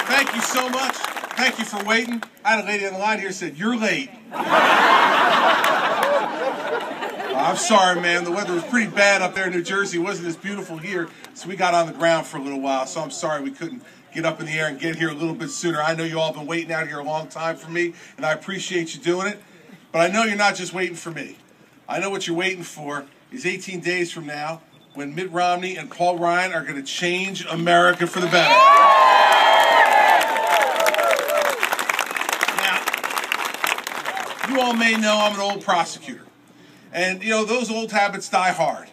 Thank you so much. Thank you for waiting. I had a lady on the line here who said, "You're late." I'm sorry, man. The weather was pretty bad up there in New Jersey. It wasn't as beautiful here, so we got on the ground for a little while. So I'm sorry we couldn't get up in the air and get here a little bit sooner. I know you all have been waiting out here a long time for me, and I appreciate you doing it. But I know you're not just waiting for me. I know what you're waiting for is 18 days from now when Mitt Romney and Paul Ryan are going to change America for the better. Now, you all may know I'm an old prosecutor. And, you know, those old habits die hard.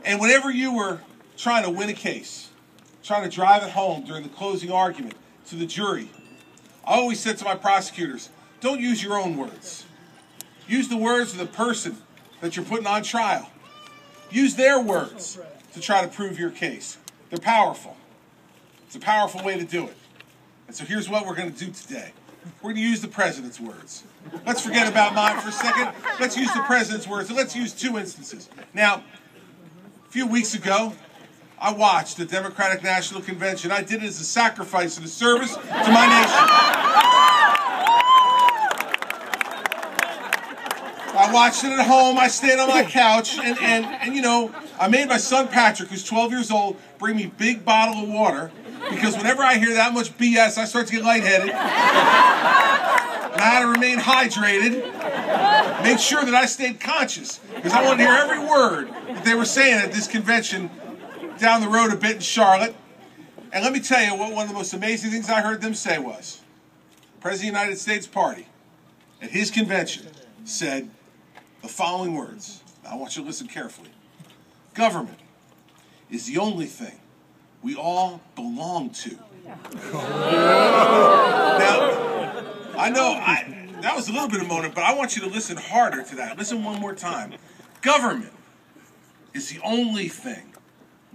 And whenever you were trying to win a case, trying to drive it home during the closing argument to the jury, I always said to my prosecutors, don't use your own words. Use the words of the person that you're putting on trial. Use their words to try to prove your case. They're powerful. It's a powerful way to do it. And so here's what we're going to do today. We're going to use the president's words. Let's forget about mine for a second. Let's use the president's words, and let's use two instances. Now, a few weeks ago, I watched the Democratic National Convention. I did it as a sacrifice and a service to my nation. I watched it at home. I stayed on my couch, and you know, I made my son Patrick, who's 12 years old, bring me a big bottle of water, because whenever I hear that much BS, I start to get lightheaded. And I had to remain hydrated, make sure that I stayed conscious, because I wanted to hear every word that they were saying at this convention down the road a bit in Charlotte. And let me tell you what one of the most amazing things I heard them say was, the President of the United States Party, at his convention, said the following words. Now, I want you to listen carefully. Government is the only thing we all belong to. Now, I know that was a little bit of a moment, but I want you to listen harder to that. Listen one more time. Government is the only thing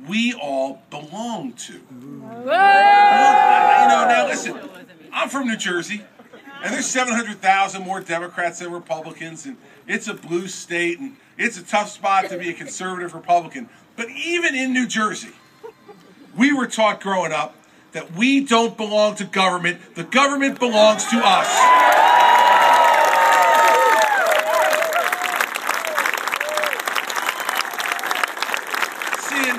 we all belong to. Well, now listen, I'm from New Jersey, and there's 700,000 more Democrats than Republicans, and it's a blue state, and it's a tough spot to be a conservative Republican. But even in New Jersey, we were taught growing up that we don't belong to government. The government belongs to us. See, and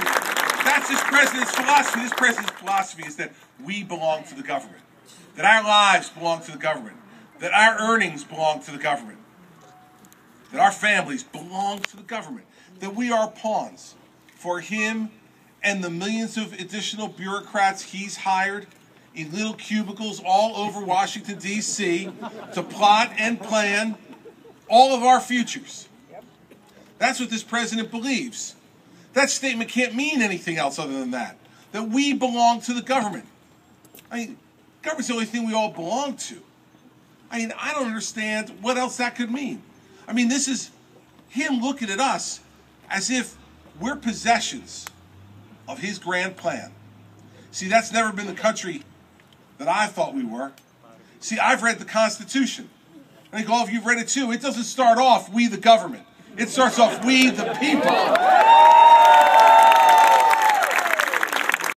that's this president's philosophy. This president's philosophy is that we belong to the government, that our lives belong to the government, that our earnings belong to the government, that our families belong to the government, that we are pawns for him and the millions of additional bureaucrats he's hired in little cubicles all over Washington, D.C. to plot and plan all of our futures. That's what this president believes. That statement can't mean anything else other than that we belong to the government. I mean, government's the only thing we all belong to. I mean, I don't understand what else that could mean. I mean, this is him looking at us as if we're possessions of his grand plan. See, that's never been the country that I thought we were. See, I've read the Constitution. I think all of you have read it too. It doesn't start off, we the government. It starts off, we the people.